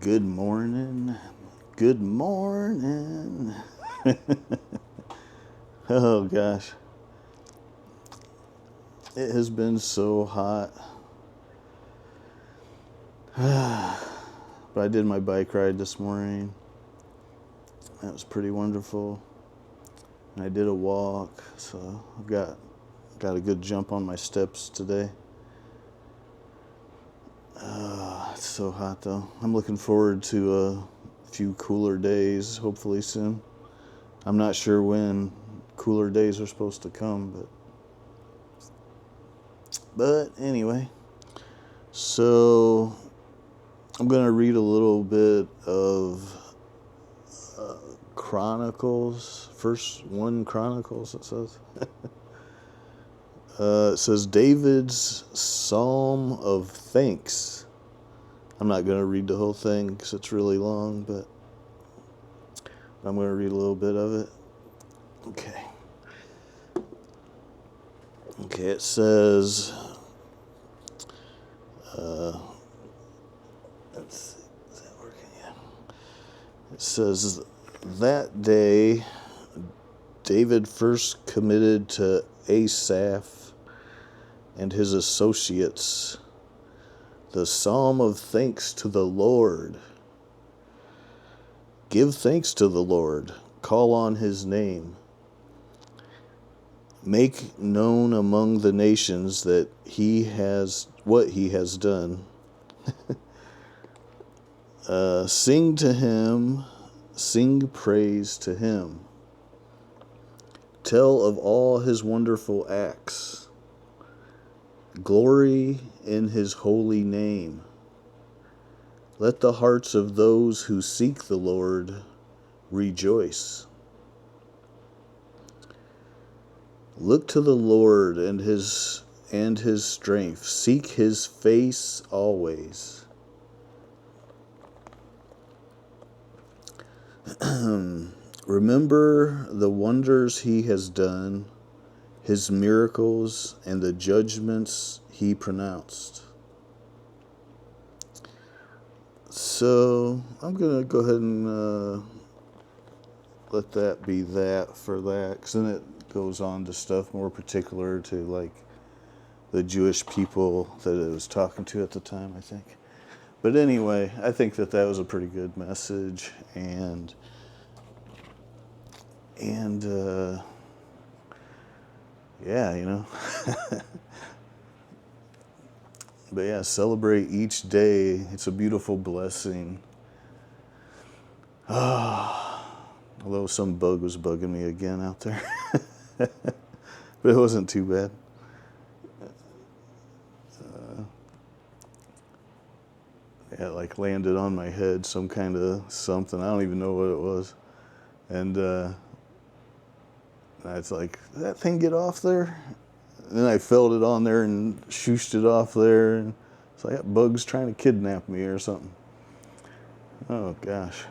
Good morning. Good morning. Oh gosh. It has been so hot. But I did my bike ride this morning. That was pretty wonderful. And I did a walk, so I've got a good jump on my steps today. It's so hot though. I'm looking forward to a few cooler days, hopefully soon. I'm not sure when cooler days are supposed to come, but anyway. So I'm going to read a little bit of Chronicles, first 1 Chronicles, it says. It says David's Psalm of Thanks. I'm not going to read the whole thing because it's really long, but I'm going to read a little bit of it. Okay, it says, let's see, is that working? Yeah. It says, that day David first committed to Asaph and his associates the Psalm of Thanks to the Lord. Give thanks to the Lord, call on his name. Make known among the nations that what he has done. Sing to him, sing praise to him. Tell of all his wonderful acts. Glory in his holy name. Let the hearts of those who seek the Lord rejoice. Look to the Lord and his strength. Seek his face always. Remember the wonders he has done, his miracles, and the judgments he pronounced. So I'm going to go ahead and let that be that for that, because then it goes on to stuff more particular to like the Jewish people that it was talking to at the time, I think. But anyway, I think that was a pretty good message, and yeah, you know. But yeah, celebrate each day. It's a beautiful blessing. Although some bug was bugging me again out there. But it wasn't too bad. It like landed on my head, some kind of something. I don't even know what it was. And it's like, did that thing get off there? And then I felt it on there and shooshed it off there. And it's like that bug's trying to kidnap me or something. Oh, gosh.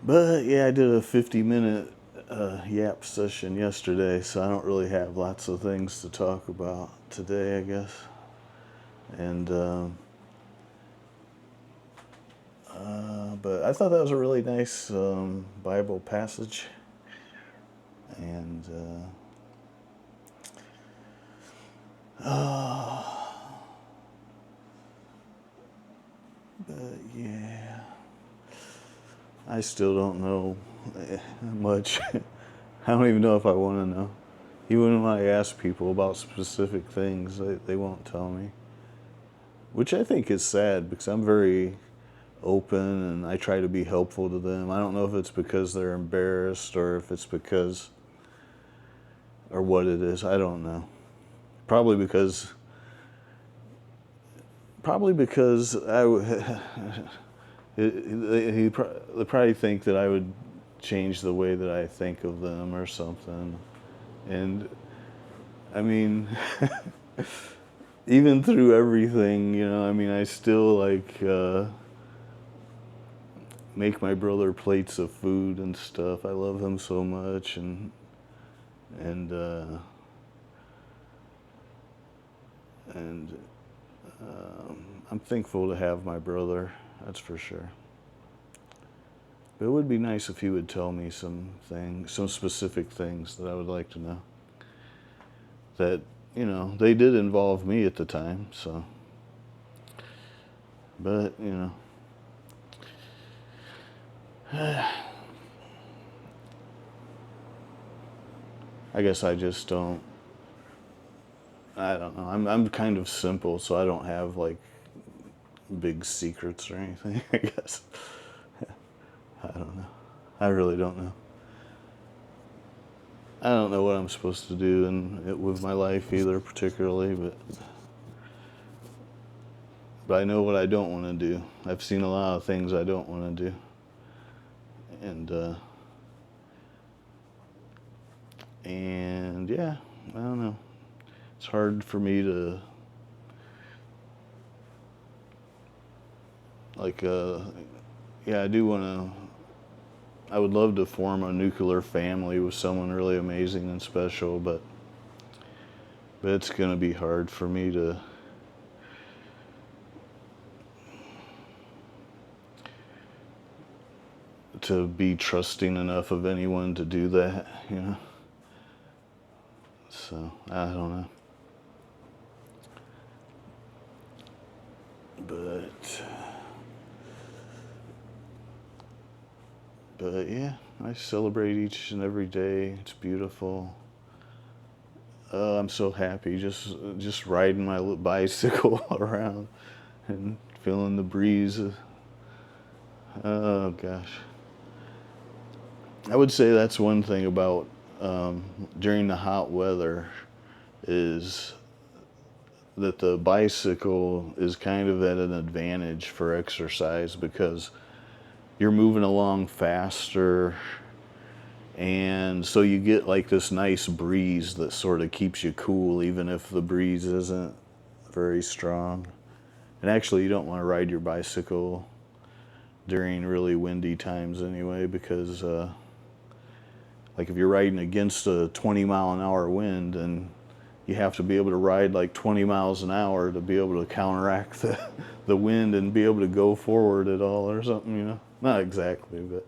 But yeah, I did a 50-minute yap session yesterday, so I don't really have lots of things to talk about today, I guess. And but I thought that was a really nice Bible passage, and but yeah, I still don't know much. I don't even know if I want to know. Even when I ask people about specific things, they won't tell me. Which I think is sad, because I'm very open and I try to be helpful to them. I don't know if it's because they're embarrassed or if it's because, or what it is. I don't know. Probably because they probably think that I would change the way that I think of them or something. And I mean, even through everything, you know, I mean, I still like make my brother plates of food and stuff. I love him so much, and I'm thankful to have my brother, that's for sure. But it would be nice if he would tell me some things, some specific things that I would like to know. That, they did involve me at the time, so. But, I guess I just don't, I don't know. I'm kind of simple, so I don't have like big secrets or anything, I guess. I don't know. I really don't know. I don't know what I'm supposed to do with my life either, particularly, but I know what I don't want to do. I've seen a lot of things I don't want to do, and yeah, I don't know. It's hard for me to yeah, I do want to. I would love to form a nuclear family with someone really amazing and special, but it's going to be hard for me to be trusting enough of anyone to do that. So, I don't know. But yeah, I celebrate each and every day. It's beautiful. I'm so happy just riding my bicycle around and feeling the breeze. Oh gosh. I would say that's one thing about during the hot weather is that the bicycle is kind of at an advantage for exercise because you're moving along faster, and so you get like this nice breeze that sort of keeps you cool even if the breeze isn't very strong. And actually you don't want to ride your bicycle during really windy times anyway, because like if you're riding against a 20-mile-an-hour wind, and you have to be able to ride like 20 miles an hour to be able to counteract the wind and be able to go forward at all or something. Not exactly, but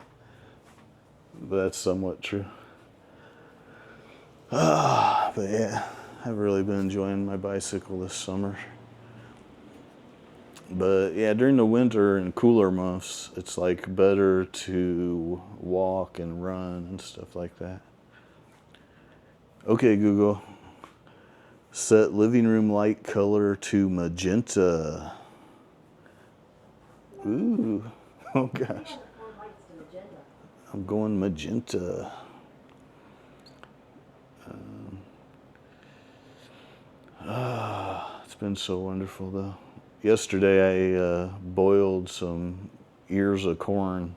that's somewhat true. But yeah, I've really been enjoying my bicycle this summer. But yeah, during the winter and cooler months, it's like better to walk and run and stuff like that. Okay, Google, set living room light color to magenta. Ooh, oh gosh. I'm going magenta. It's been so wonderful though. Yesterday I boiled some ears of corn.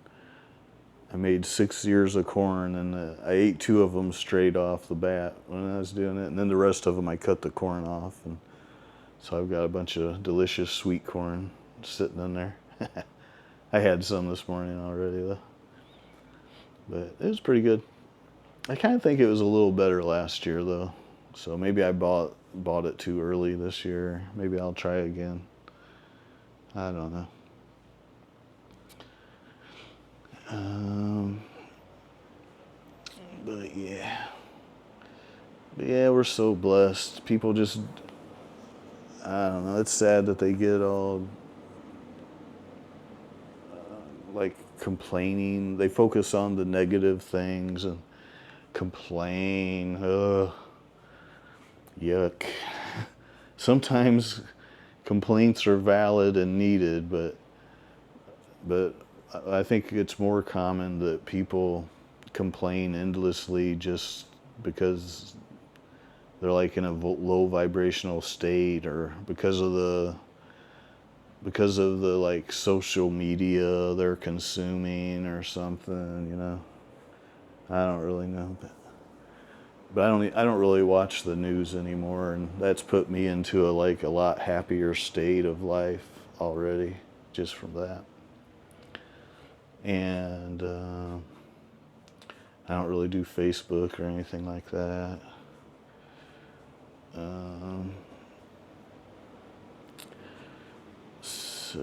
I made 6 ears of corn, and I ate 2 of them straight off the bat when I was doing it, and then the rest of them I cut the corn off, and so I've got a bunch of delicious sweet corn sitting in there. I had some this morning already though, but it was pretty good. I kind of think it was a little better last year though, so maybe I bought it too early this year. Maybe I'll try again. I don't know. But yeah, we're so blessed. People just, I don't know. It's sad that they get all like complaining. They focus on the negative things and complain. Ugh, yuck. Sometimes complaints are valid and needed, but I think it's more common that people complain endlessly just because they're like in a low vibrational state, or because of the like social media they're consuming or something. I don't really know, but I don't really watch the news anymore, and that's put me into a lot happier state of life already just from that. And I don't really do Facebook or anything like that. I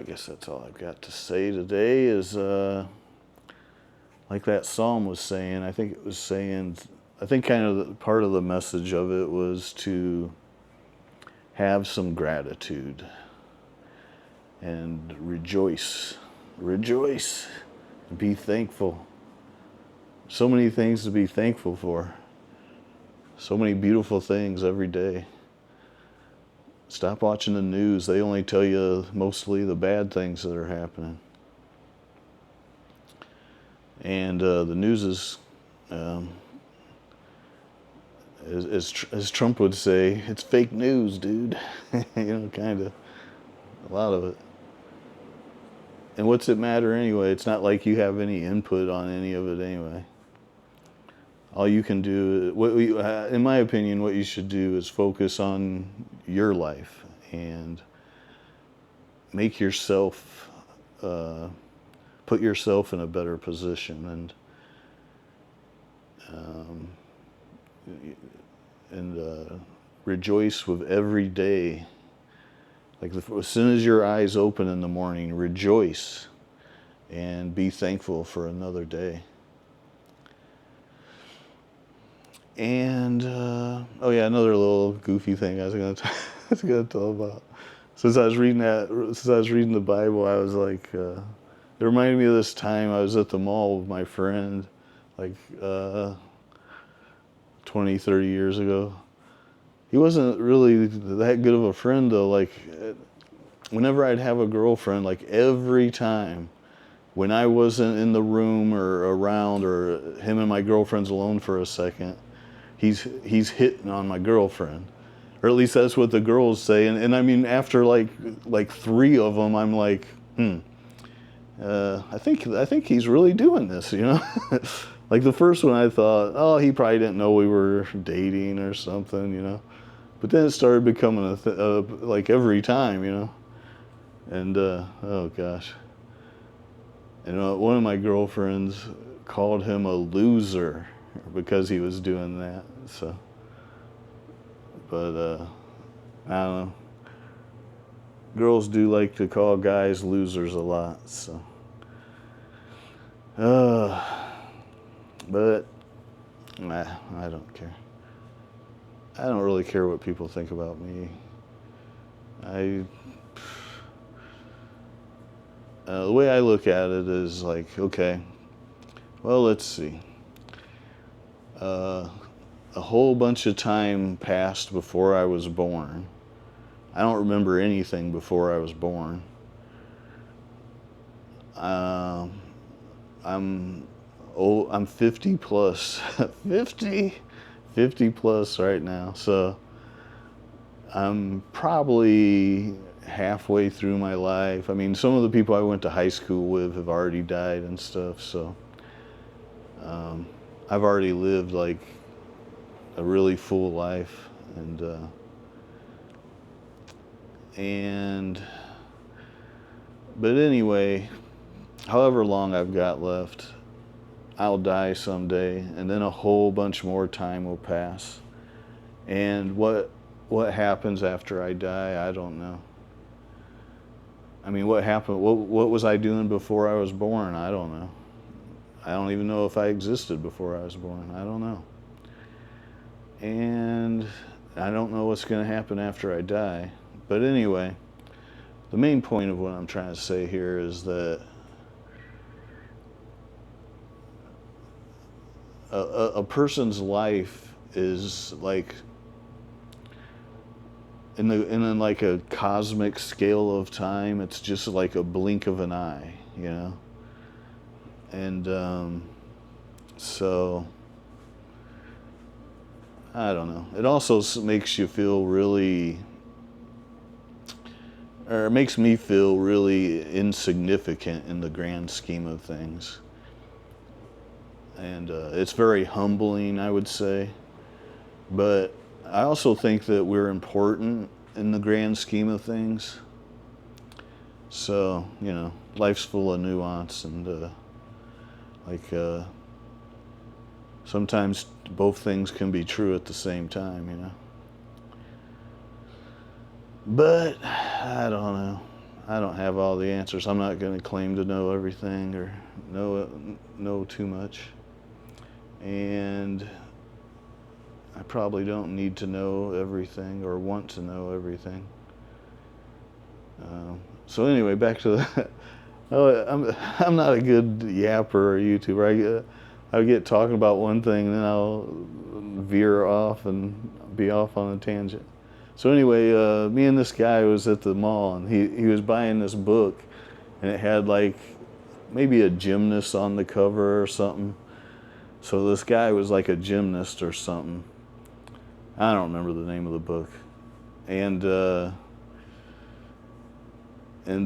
guess that's all I've got to say today is like that psalm was saying. I think it was saying, I think kind of part of the message of it was to have some gratitude and rejoice. Rejoice. Be thankful. So many things to be thankful for. So many beautiful things every day. Stop watching the news. They only tell you mostly the bad things that are happening. And the news is, as Trump would say, it's fake news, dude. Kind of. A lot of it. And what's it matter anyway? It's not like you have any input on any of it anyway. All you can do, in my opinion, what you should do is focus on your life and make yourself, put yourself in a better position, and rejoice with every day. Like as soon as your eyes open in the morning, rejoice and be thankful for another day. And oh yeah, another little goofy thing I was gonna tell about. Since I was reading the Bible, I was like, it reminded me of this time I was at the mall with my friend, like 20, 30 years ago. He wasn't really that good of a friend though. Like, whenever I'd have a girlfriend, like every time when I wasn't in the room or around, or him and my girlfriend's alone for a second, he's hitting on my girlfriend, or at least that's what the girls say. And I mean, after like 3 of them, I'm like, I think he's really doing this, Like the first one, I thought, oh, he probably didn't know we were dating or something, But then it started becoming like every time, And oh gosh. And one of my girlfriends called him a loser because he was doing that. So, but I don't know. Girls do like to call guys losers a lot. So, but I don't care. I don't really care what people think about me. The way I look at it is like, okay, well, let's see. A whole bunch of time passed before I was born. I don't remember anything before I was born. I'm 50 plus, 50 plus right now. So I'm probably halfway through my life. I mean, some of the people I went to high school with have already died and stuff. So I've already lived like a really full life, but anyway, however long I've got left, I'll die someday, and then a whole bunch more time will pass. And what happens after I die, I don't know. I mean, what happened? What was I doing before I was born? I don't know. I don't even know if I existed before I was born. I don't know. And I don't know what's going to happen after I die. But anyway, the main point of what I'm trying to say here is that a person's life is like in like a cosmic scale of time, it's just like a blink of an eye, And so I don't know. It also makes you feel really, or it makes me feel really insignificant in the grand scheme of things. And it's very humbling, I would say. But I also think that we're important in the grand scheme of things. So, life's full of nuance, and sometimes both things can be true at the same time, you know. But I don't know. I don't have all the answers. I'm not going to claim to know everything or know too much. And I probably don't need to know everything or want to know everything. So anyway, back to that. I'm not a good yapper or YouTuber. I get talking about one thing, and then I'll veer off and be off on a tangent. So anyway, me and this guy was at the mall, and he was buying this book, and it had like maybe a gymnast on the cover or something. So this guy was like a gymnast or something. I don't remember the name of the book. And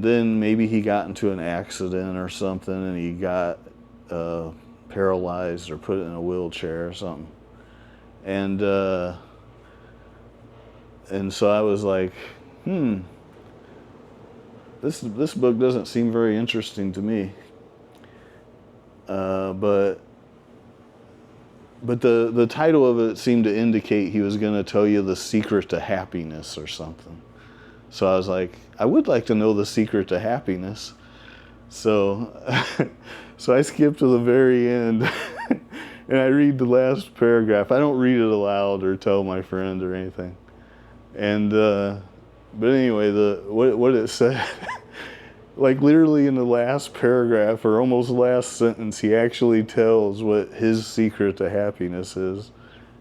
then maybe he got into an accident or something, and he got paralyzed or put in a wheelchair or something. And so I was like, this book doesn't seem very interesting to me. But the title of it seemed to indicate he was going to tell you the secret to happiness or something. So I was like, I would like to know the secret to happiness. So I skipped to the very end and I read the last paragraph. I don't read it aloud or tell my friend or anything. And but anyway, what it said, like literally in the last paragraph or almost last sentence, he actually tells what his secret to happiness is.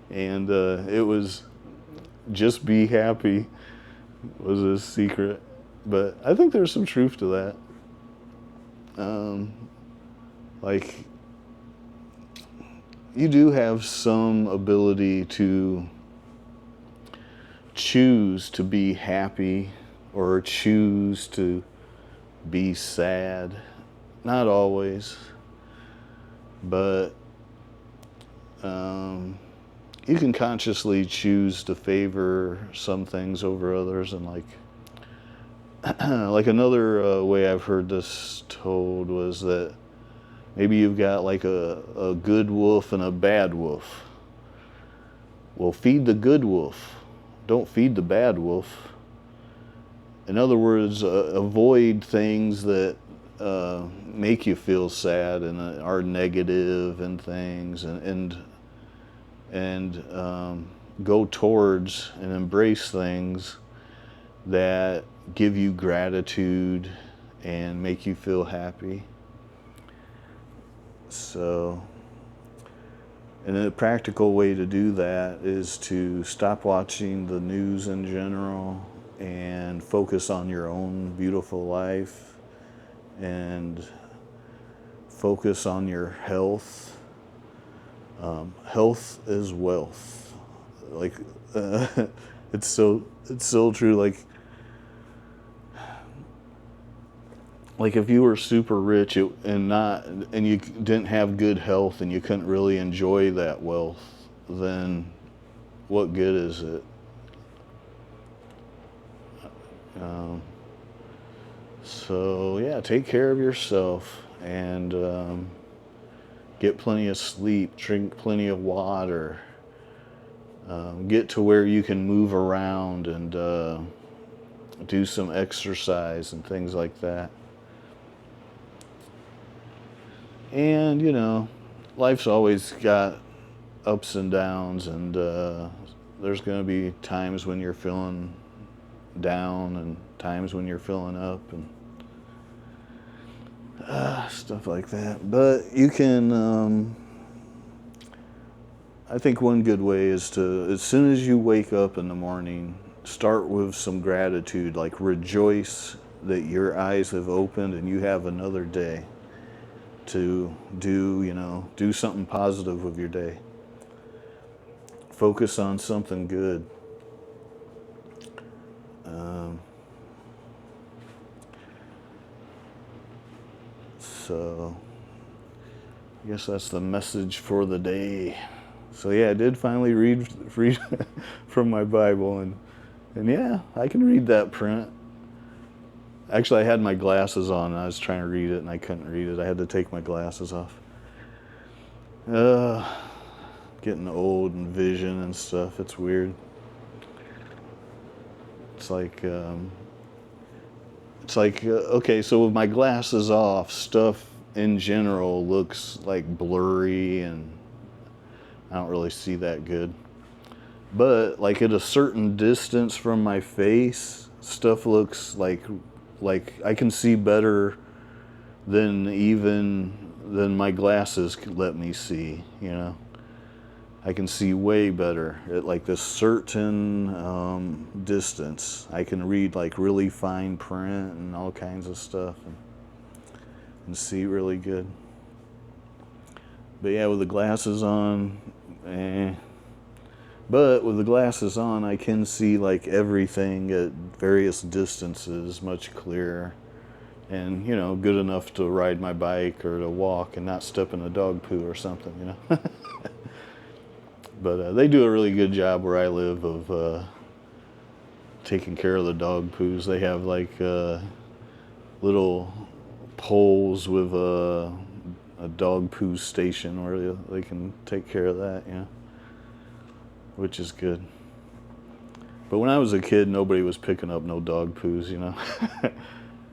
And it was just be happy was his secret. But I think there's some truth to that. Like, you do have some ability to choose to be happy or choose to be sad. Not always, but you can consciously choose to favor some things over others. And like like another way I've heard this told was that maybe you've got like a good wolf and a bad wolf. Well, feed the good wolf. Don't feed the bad wolf. In other words, avoid things that make you feel sad and are negative and things, and go towards and embrace things that give you gratitude and make you feel happy. So, and a practical way to do that is to stop watching the news in general and focus on your own beautiful life and focus on your health. Health is wealth. Like it's so true. Like if you were super rich and you didn't have good health and you couldn't really enjoy that wealth, then what good is it? So yeah, take care of yourself and get plenty of sleep, drink plenty of water, get to where you can move around and do some exercise and things like that. And, you know, life's always got ups and downs, and there's going to be times when you're feeling down and times when you're feeling up and stuff like that. But you can, I think one good way is to, as soon as you wake up in the morning, start with some gratitude, like rejoice that your eyes have opened and you have another day to do something positive with your day. Focus on something good. So I guess that's the message for the day. So yeah, I did finally read from my Bible, and yeah, I can read that print. Actually, I had my glasses on and I was trying to read it and I couldn't read it. I had to take my glasses off. getting old and vision and stuff. It's weird. It's like, okay, so with my glasses off, stuff in general looks like blurry and I don't really see that good. But like at a certain distance from my face, stuff looks like I can see better than my glasses could let me see, you know. I can see way better at like this certain distance. I can read like really fine print and all kinds of stuff and see really good. But yeah, with the glasses on, But with the glasses on, I can see like everything at various distances much clearer. And, you know, good enough to ride my bike or to walk and not step in a dog poo or something, you know. But they do a really good job where I live of taking care of the dog poos. They have like little poles with a dog poo station where they can take care of that, you know, which is good. But when I was a kid, nobody was picking up no dog poos, you know.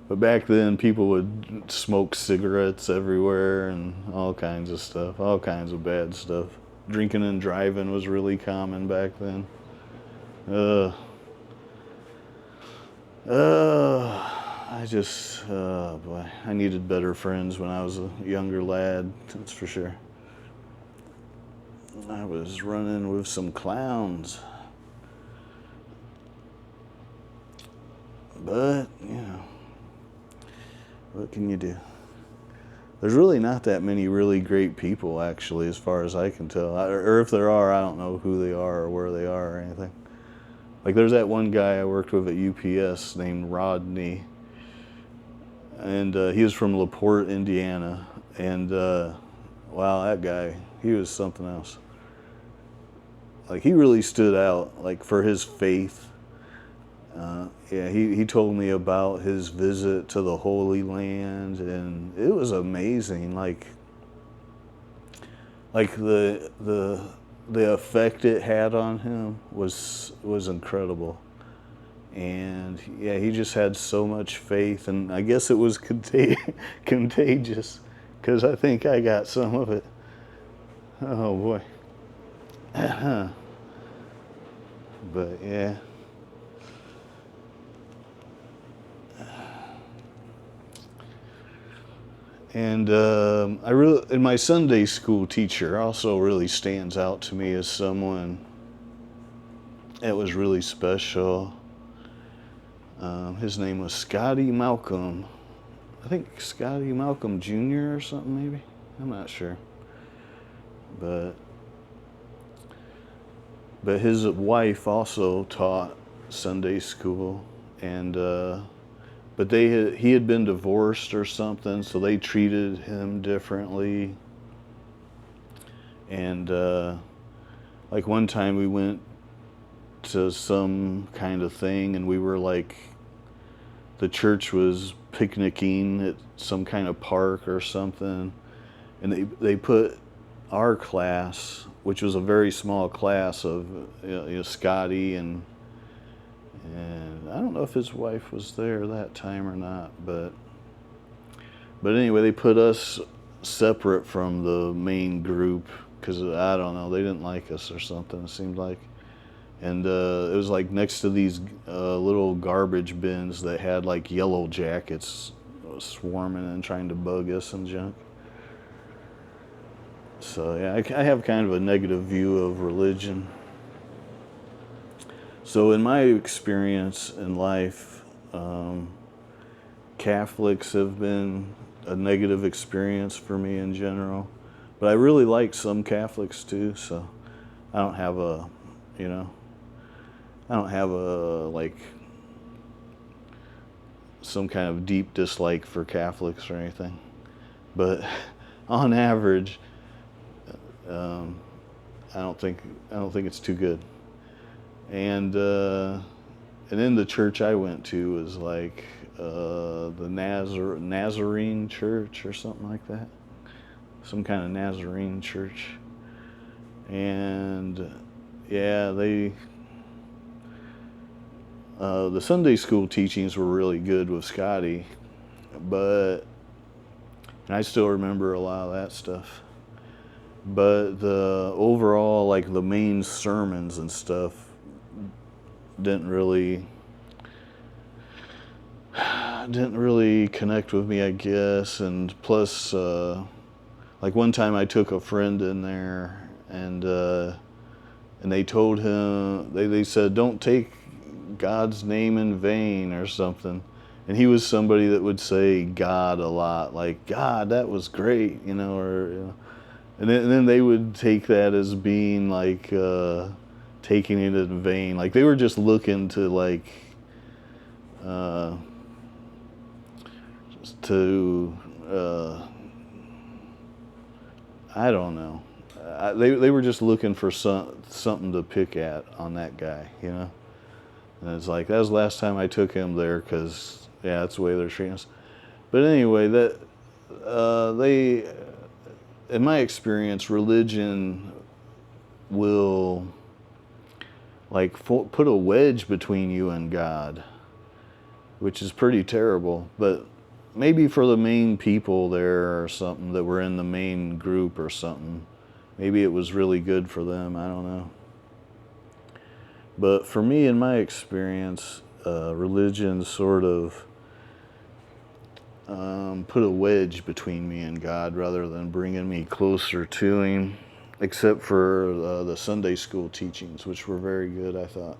But back then, people would smoke cigarettes everywhere and all kinds of stuff, all kinds of bad stuff. Drinking and driving was really common back then. Boy, I needed better friends when I was a younger lad, that's for sure. I was running with some clowns. But, you know, what can you do? There's really not that many really great people, actually, as far as I can tell. Or if there are, I don't know who they are or where they are or anything. Like, there's that one guy I worked with at UPS named Rodney. And he was from LaPorte, Indiana. And, wow, that guy, he was something else. Like, he really stood out, like, for his faith. Yeah, he told me about his visit to the Holy Land, and it was amazing. Like the effect it had on him was incredible. And yeah, he just had so much faith, and I guess it was contagious, because I think I got some of it. Oh boy. But yeah. And and my Sunday school teacher also really stands out to me as someone that was really special. His name was Scotty Malcolm. I think Scotty Malcolm Jr. or something, maybe. I'm not sure. But his wife also taught Sunday school, and but he had been divorced or something, so they treated him differently. And like one time we went to some kind of thing, and we were like, the church was picnicking at some kind of park or something, and they put our class, which was a very small class of Scotty and I don't know if his wife was there that time or not, but anyway, they put us separate from the main group because I don't know, they didn't like us or something, it seemed like. And it was like next to these little garbage bins that had like yellow jackets swarming and trying to bug us and junk. So yeah, I have kind of a negative view of religion. So in my experience in life, Catholics have been a negative experience for me in general. But I really like some Catholics too, so I don't have a, like some kind of deep dislike for Catholics or anything. But on average, I don't think it's too good. And in the church I went to was like the Nazarene church or something like that, some kind of Nazarene church. And yeah, the Sunday school teachings were really good with Scotty, but and I still remember a lot of that stuff. But the overall, like the main sermons and stuff, didn't really connect with me, I guess. And plus, like one time I took a friend in there, and they told him, they said, don't take God's name in vain or something. And he was somebody that would say God a lot, like, God, that was great, or, and then they would take that as being like taking it in vain. Like they were just looking to like, to, I don't know. They were just looking for something to pick at on that guy, And it's like, that was the last time I took him there because, yeah, that's the way they're treating us. But anyway, in my experience, religion will like put a wedge between you and God, which is pretty terrible. But maybe for the main people there or something that were in the main group or something, maybe it was really good for them. I don't know. But for me, in my experience, religion sort of put a wedge between me and God rather than bringing me closer to Him, except for the Sunday school teachings, which were very good, I thought.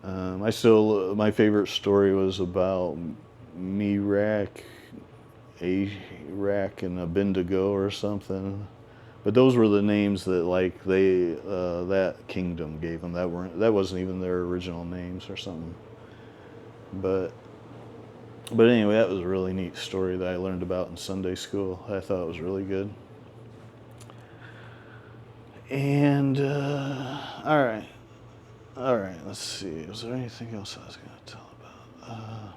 My favorite story was about Merac, and Abednego or something. But those were the names that like that kingdom gave them. That wasn't even their original names or something. But anyway, that was a really neat story that I learned about in Sunday school. I thought it was really good. And all right, let's see. Was there anything else I was going to tell about?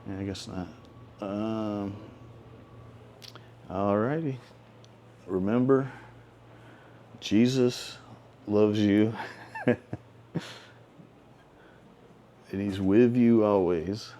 Yeah, I guess not. All righty. Remember, Jesus loves you, and He's with you always.